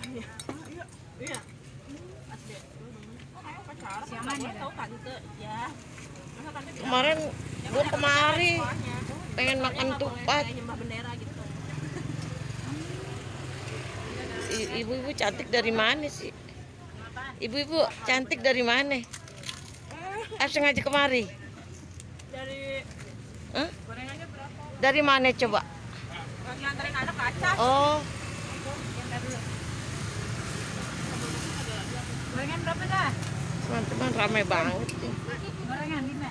Iya. Kemarin gua kemari pengen makan tupat. Ibu-ibu cantik dari mana sih? Ibu-ibu cantik dari mana? Sengaja kemari. Dari Hah? gorengannya berapa? Dari mana coba? Lagi anterin anak ke Acas. Oh, Gorengan berapa dah? teman-teman ramai banget nih. Gorengan 5.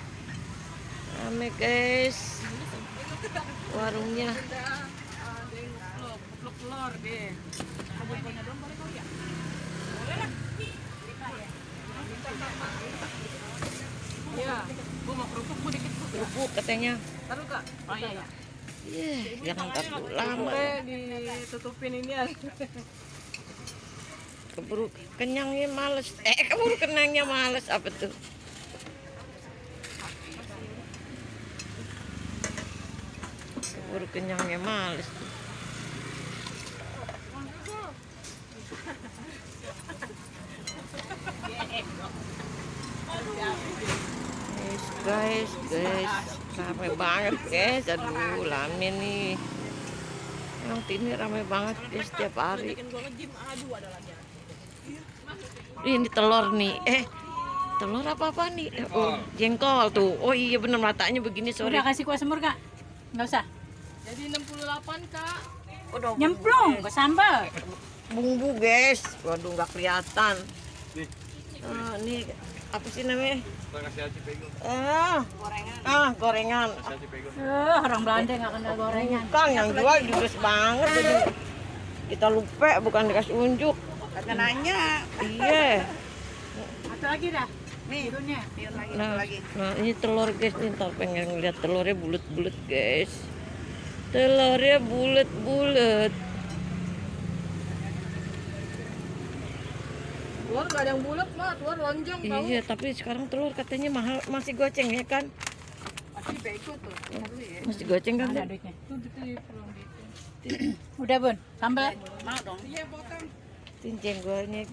Rame guys. Warungnya. Kupluk telur deh. Bumbunya dong boleh kali ya? Boleh lah. Iya, gua mau kerupuk gua dikit. Kerupuk katanya. Taruh Kak. Oh iya. Jangan taruh lama. Ditutupin ini ya. Keburu kenyangnya males. Keburu kenyangnya males apa tuh? Keburu kenyangnya males. Guys, ramai banget guys. Aduh, lame nih. Yang ini ramai banget guys setiap hari. Ini telur nih. Telur apa nih? Oh, jengkol tuh. Oh iya bener matanya begini sore. Udah kasih kuah semur Kak? Nggak usah. Jadi 68 Kak. Udah Nyemplung ke sambal. bumbu guys. Waduh nggak kelihatan. Ini apa sih namanya? Gorengan. Orang Belanda nggak kenal gorengan. Kang yang jual judes banget jadi kita lupa bukan dikasih unjuk. Kata nanya. Iya. Satu lagi dah. Nih, turunnya. Nah, ini telur guys, nih ntar pengen ngeliat telurnya bulat-bulat guys. Telurnya bulat-bulat. Telur nggak ada yang bulat mah, telur lonjong tau. Iya, tapi sekarang telur katanya mahal, masih goceng ya kan? Masih bego tuh. Masih goceng kan? Ada duitnya. Udah Bun, sambal. Mau dong. Iya potong. Jengkolnya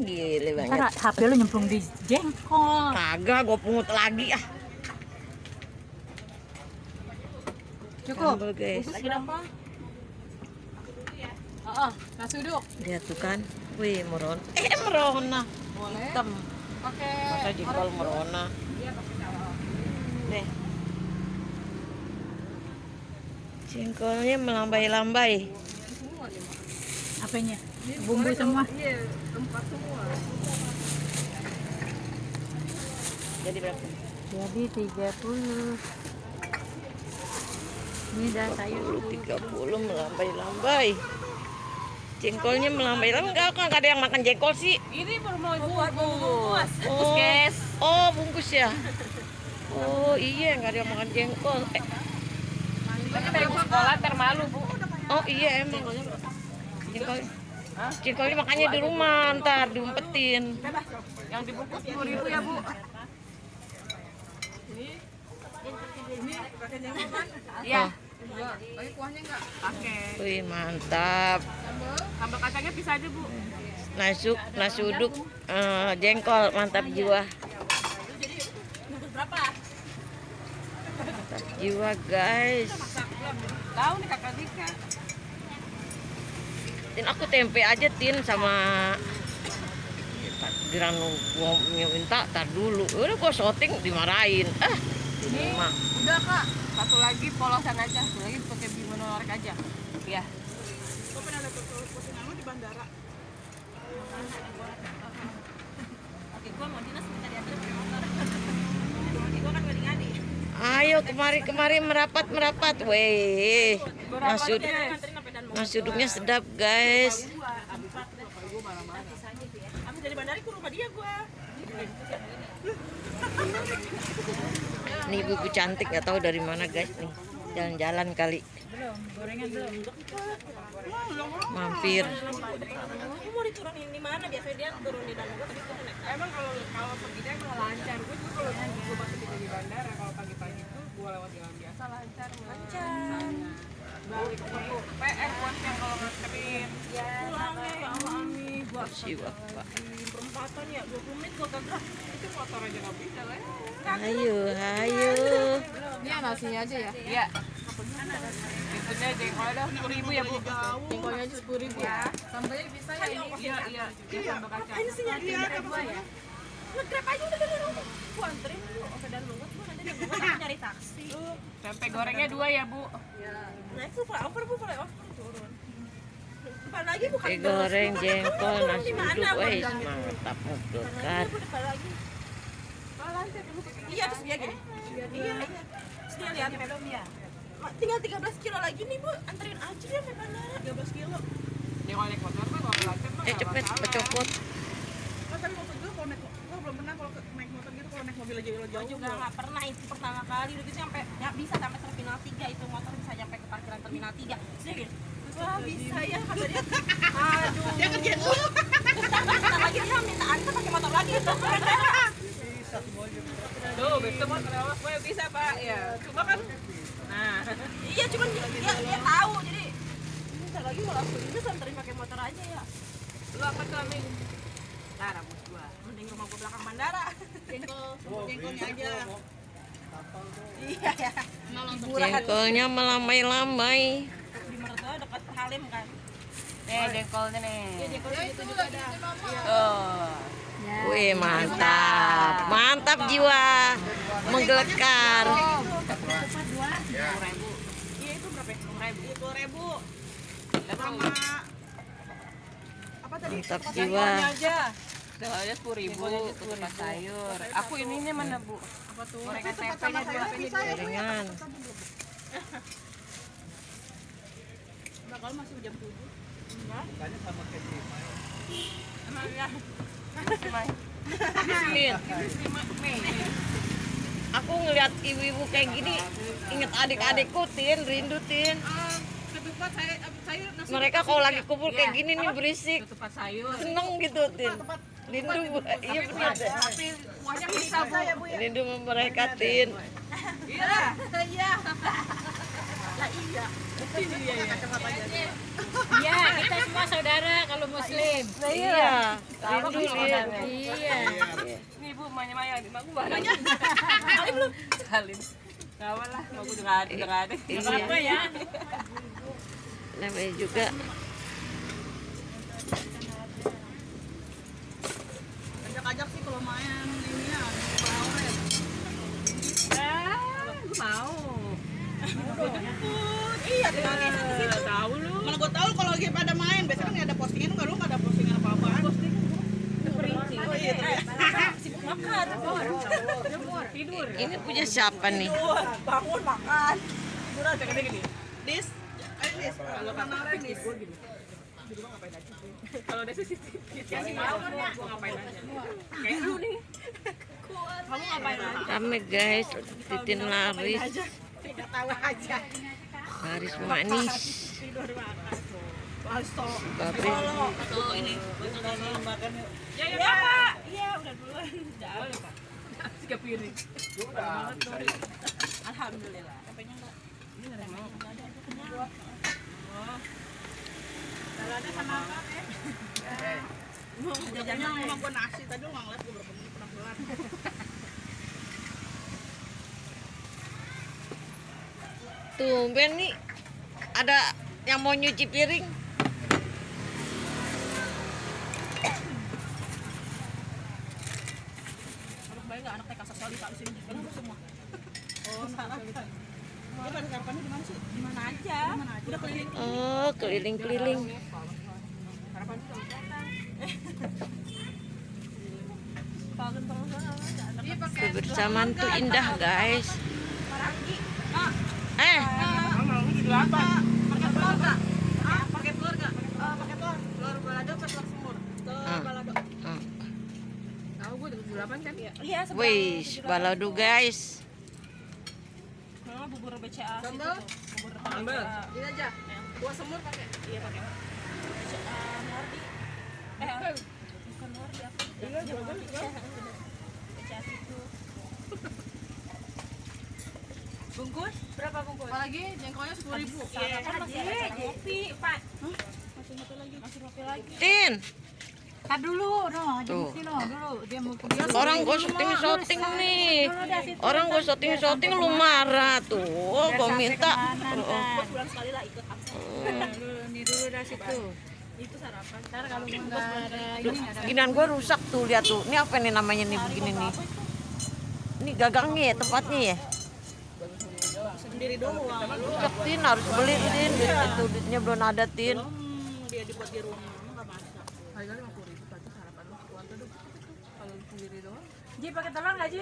gile banget. Ntar HP lu nyemplung di jengkol. Kagak, gue pungut lagi ah. Cukup. Sambal guys. Lagi berapa? Nasi uduk. Lihat tuh kan. Wih, merona. Boleh. Hitam. Pakai Masa jengkol merona. Iya, pakai saus. Nih. Jengkolnya melambai-lambai. Apanya? Bumbu semua. Iya, tempat semua. Jadi berapa? Jadi 30. Ini dah sayur 30 melambai-lambai. Jengkolnya melambai-lambai. Enggak ada yang makan jengkol sih. Ini baru mau bungkus. Oh, Guys. oh bungkus ya. Oh iya, nggak ada yang makan jengkol. Tapi dari sekolah termalu, Bu. Oh iya emang. Jengkolnya makannya di rumah, ntar diumpetin. Yang dibungkus 10.000 ya, Bu. Ini pakai jengkol kan? Iya. Enggak, pakai kuahnya enggak? Pakai. Wih mantap. Sambal kacangnya bisa aja, Bu. Nasi uduk, jengkol mantap jiwa. Berapa? Mantap jiwa guys. Tahu nih Kakak Dika. Tin aku tempe aja tin sama Giran gua minta tar dulu. Udah gua syuting dimarahin. Ini mah. Udah, Kak. Satu lagi polosan aja. Satu lagi pakai bimbo norek aja. Iya. Kok pernah lihat postingan lu di bandara? Oke, gua mau dinas minta diantar pakai motor. Oke, gua kan ngadi-ngadi. Ayo kemari merapat. Weh. Nasi uduknya sedap guys. Habis dari bandara ke rumah dia gua. Nih ibu cantik nggak tahu dari mana guys nih. Jalan-jalan kali. Belum, gorengan belum. Mampir. Aku mau diturunin di mana? Biasanya dia turun di dalam gua tapi turun naik. Emang kalau pergi dia emang lancar. Gue juga kalau gue masih di bandara kalau pagi-pagi tuh gue lewat jalan biasa lancar. Balik ke PR buat yang kalau nganterin. Pulangnya ya si bapak. Di perempatan ya 20 menit gua kagak. Itu motor aja nggak bisa lah. Ayo, ayo. Ini nasinya aja ya? Iya. Itunya jengkolnya dah 10.000 ya bu. Jengkolnya aja 10.000 ya. Sambalnya bisa ya ini? Iya iya. Iya sambal kacang. Ini sih nyari dua ya. Nge-grab aja udah dari rumah. Gua anterin dulu ke dan lungut gua nanti dari rumah aku nyari taksi. Tempe gorengnya 2 ya bu. Nah itu flyover bu, flyover turun. Depan lagi bukan Teh goreng, Bukan jengkol, turun nasi di mana, uduk, gua wes bilang gitu. mantap Depan menggegar. lagi, depan lagi. Iya terus dia gini. Iya. Terus dia lihat belum ya. Tinggal 13 kilo lagi nih bu, anterin aja ya sampai bandara 13 kilo. Jengkol naik motor mah kalau lancar mah nggak Cepet masalah. pecopot. Oh, tapi maksud gue kalau naik, gue belum pernah kalau naik motor gitu, kalau naik mobil aja Gue jauh. juga nggak pernah, itu pertama kali udah gitu sampai ya bisa sampai terminal 3 itu motor bisa sampai ke parkiran terminal 3. Terus dia gini, wah bisa ya kata dia. Aduh. Dia kerjain dulu. Bentar lagi dia minta antar pakai motor lagi itu. Tuh, begitu motor awas gue bisa pak. Ya, cuma kan. Nah, Iya cuman dia tahu jadi bentar lagi mau langsung ini anterin pakai motor aja ya. lu apa tuh Amin? Nah, rambut gua. Mending rumah gua belakang bandara. Jengkolnya aja. Iya ya. Jengkolnya melambai-lambai. Di Mertua dekat Halim kan. Jengkolnya nih. Iya jengkolnya gitu juga ada. Tuh. Wih, mantap. Mantap jiwa. Menggelegar. Iya itu berapa? 10.000. Sama apa tadi? Mantap Jengkolnya jiwa. aja. Jengkolnya 10.000. Ketupat sayur. Aku ini mana bu? Apa tuh? Gorengan tempenya 2. Gorengan. Bakal masih jam 7. Emang ya? Ini Senin. Mei. Aku ngeliat ibu-ibu kayak gini, inget adik-adikku, Tin, rindu, Tin. Ketupat sayur nasi. Mereka kalau lagi kumpul kayak gini nih berisik, Ketupat sayur. seneng gitu, Tin. Rindu, iya benar deh. Tapi kuahnya bisa bu. Rindu sama mereka, Tin. Iya. Iya. Lah iya. Iya, kita semua saudara kalau muslim. Iya, rindu, Lin. Iya. Nih bu, manya-manya. Mak gue bareng. Salim belum? Salim. Gak apa lah, mak gue udah nggak ada. Iya, ya. namanya juga. Ajak-ajak sih kalau main ini ya. Bawret. Gue mau. Iya tinggal geser ke situ. Tahu lu. Mana gue tahu kalau lagi pada main, biasanya kan nggak ada postingan, lu nggak ada postingan apa-apaan. Oh iya. Sibuk makan. Tidur. Ini punya siapa nih? Tidur, bangun makan. Tidur aja kan gini. Dis, ayo Dis. Kalau kata orang nih, gue gini. Di rumah ngapain aja? Kalau ada CCTV, yang sih mau gue ngapain aja? Kayak lu nih. Kamu ngapain aja? Rame guys, Titin laris. Tidak tahu aja. Laris manis. Tidur makan. Pasto. Babe, Tuh ini, untuk makan yuk. Ya ya Iya pak. pak. Iya udah duluan. Boleh pak. 3 piring. Alhamdulillah. Capeknya enggak. Ini nggak ada yang mau. Kalau ada sama apa ya? Jajannya sama gue nasi, tadi lu nggak ngeliat gue berapa menit pernah kelar. tumben nih ada yang mau nyuci piring. Aduh bayang nggak anak TK sekali tak sini kenapa semua? Oh, salah. Dia pada sarapannya di mana sih? Di mana aja? Udah keliling. Oh, keliling-keliling. Harapan itu sama datang. Kangen terus anak. Kebersamaan tuh indah guys. Marangi. Mau di delapan. Pakai telur nggak? Pakai telur nggak? Pakai telur. Telur balado atau telur semur? Telur balado. Tahu gue di delapan kan? Iya. Wih, balado guys. Nah, bubur BCA. Sambal? Bubur Sambal. BCA. Ini aja. Kuah semur pakai. Iya pakai. BCA Nordi. Bukan Nordi apa? Iya, Nordi. BCA itu. Bungkus? Berapa bungkus? Apalagi jengkolnya 10.000. Iya, kan masih ada kopi, Pak. Masih ngopi lagi. Masih ngopi lagi. Tin, Tar dulu, no, Tuh. sini no, dulu dia mau pergi. Orang gue syuting nih. Orang gue syuting lu marah tuh. Gue minta. Bulan sekali lah ikut absen. Ini dulu dari situ. Itu sarapan. Ntar kalau nggak ada ini nggak ada. Ginian gue rusak tuh, lihat tuh. Ini apa nih namanya nih begini nih? Ini gagangnya ya tempatnya ya. Sendiri doang. Rusak Tin, harus beli Tin. Itu duitnya belum ada Tin. Dia dibuat di rumah, enggak masak. Harga 50.000 tadi sarapan lu keluarga dong. Kalau lu sendiri doang. Ji pakai telur nggak Ji?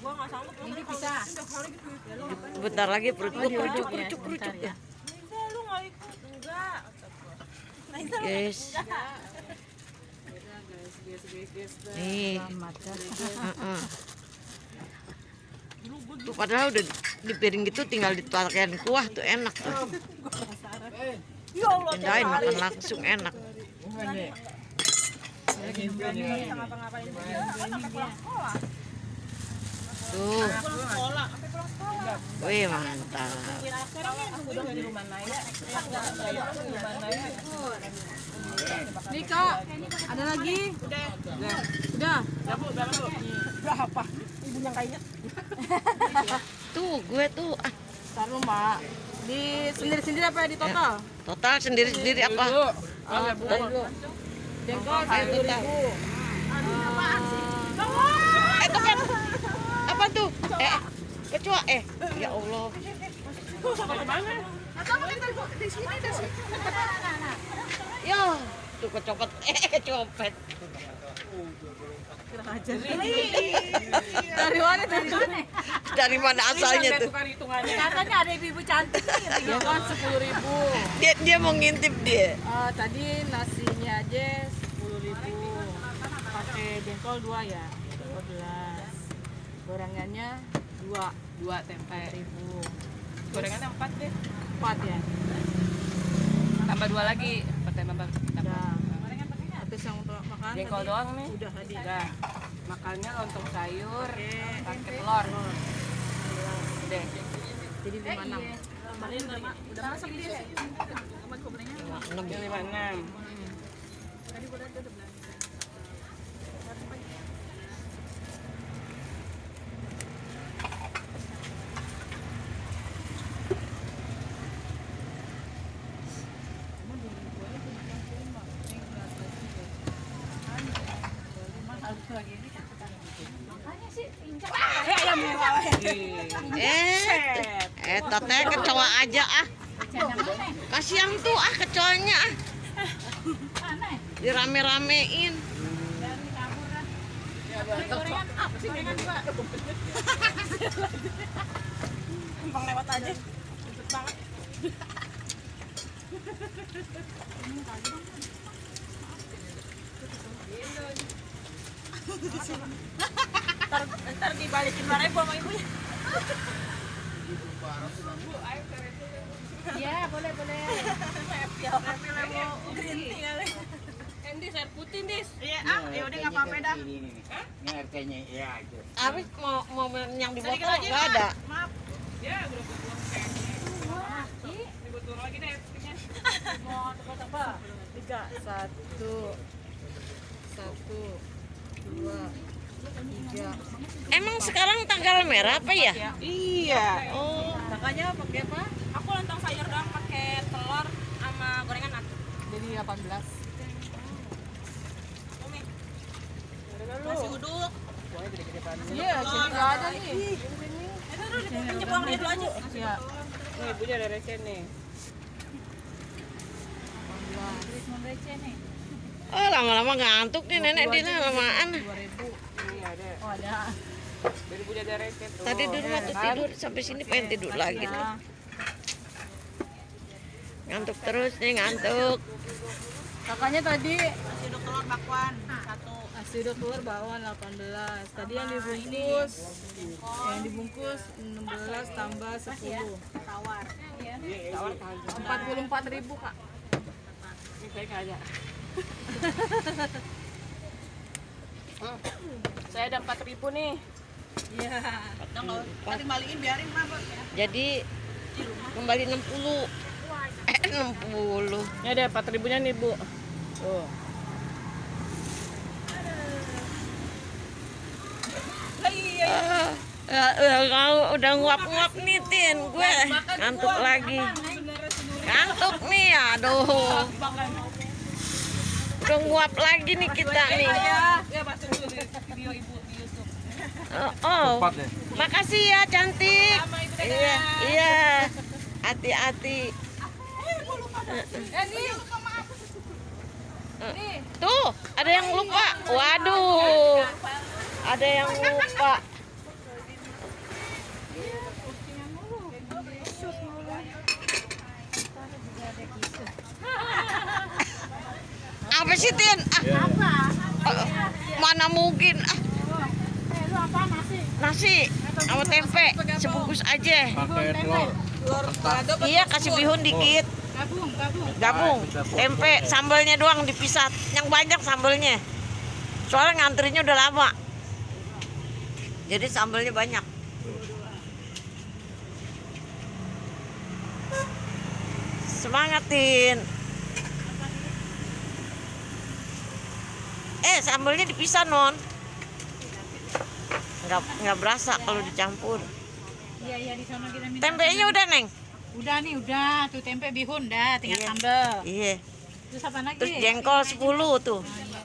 Gua enggak sanggup. Ini bisa. Bentar lagi perut gue kerucuk ya. Enggak, lu enggak ikut. Enggak. Guys. Nih. Heeh. Tuh padahal udah di piring gitu tinggal dituangkan kuah tuh enak tuh. Ya Allah, Pindahin makan langsung enak. ngapa-ngapain Tuh. sekolah, sampai pulang sekolah. Wih mantap. Sekarang udah di rumah Naya. Nih Kak, ada lagi? Udah. Berapa? Ibunya enggak inget. Tuh gue tuh Ntar lu Mak. Di sendiri-sendiri apa di total? total sendiri-sendiri apa? Jengkol 10.000. Itu kan apa tuh? Kecoa ya Allah. Ya, tuh kecopet kecopet. Dari mana? Dari mana asalnya tuh? Katanya ada ibu cantik nih. Jengkol 10.000. Dia mau ngintip dia. Tadi nasinya aja 10.000. Pakai jengkol 2 ya. 12. Gorengannya 2 tempe 1.000. Gorengannya 4 deh. 4 ya. Tambah 2 lagi. Tambah. Terus yang untuk makan jengkol tadi, doang nih. Udah tadi. Udah. Makannya lontong sayur, pakai telur. Udah. Jadi 56. Udah masak dia. 56. Teteh kecoa aja kasihan tuh kecoanya dirame-ramein. Gampang lewat aja. Cepet banget. Ntar dibalikin 2.000 sama ibunya. Iya, boleh. Green tea kali. Endis air putih, Dis. Iya, ya udah enggak apa-apa dah. Ini RT-nya ya itu. Habis mau yang di Sedikit botol aja, nggak ada. Maaf. Ya, udah butuh dibutuh lagi deh putihnya. Mau tebak-tebak. 3 1 2 3. Emang sekarang tanggal merah apa ya? Iya. Oh, Makanya pakai apa? Aku lontong sayur doang pakai telur sama gorengan nasi. Jadi 18. Umi. Nasi uduk. Iya, sini nggak ada nih. Itu pinjam uang dia dulu aja. Iya. Nih, ibunya ada receh nih. oh lama-lama ngantuk nih nenek Dina lamaan. 2.000. Ini ada. Oh, ada. Dari ibunya ada receh tuh. Tadi dulu waktu tidur sampai sini pengen tidur lagi nih. Ngantuk terus nih ngantuk. Kakaknya tadi Nasi uduk telur bakwan 1. nasi uduk telur bakwan 18. Tadi yang dibungkus 16 tambah 10. Tawar. Tawar 44.000, Kak. Ini saya nggak ada. Saya ada 4.000 nih. Iya. Nanti balikin biarin mah, Bos ya. Jadi kembali 60. 60. Ini ada 4.000-nya nih, Bu. Tuh. Udah nguap-nguap nih, Tin. Gue ngantuk lagi. Ngantuk nih, aduh. Udah nguap lagi nih kita nih. Ya masuk dulu di video ibu di YouTube. Oh, makasih ya, cantik. Iya, iya. Hati-hati. Tuh, ada yang lupa. Waduh. Ada yang lupa. Apa sih, Tin? Mana mungkin? Lu apa nasi? Nasi sama tempe sebungkus aja. Pakai telur. Iya, kasih bihun dikit. Gabung. Tempe, sambalnya doang dipisah. Yang banyak sambalnya. Soalnya ngantrinya udah lama. Jadi sambalnya banyak. Semangatin. Sambalnya dipisah, Non. Nggak berasa kalau dicampur. Iya di sana kita minta. Tempenya udah, Neng? Udah nih, udah. Tuh tempe bihun dah, tinggal Iya. sambal. Iya. Terus apa lagi? Terus jengkol 10 tuh.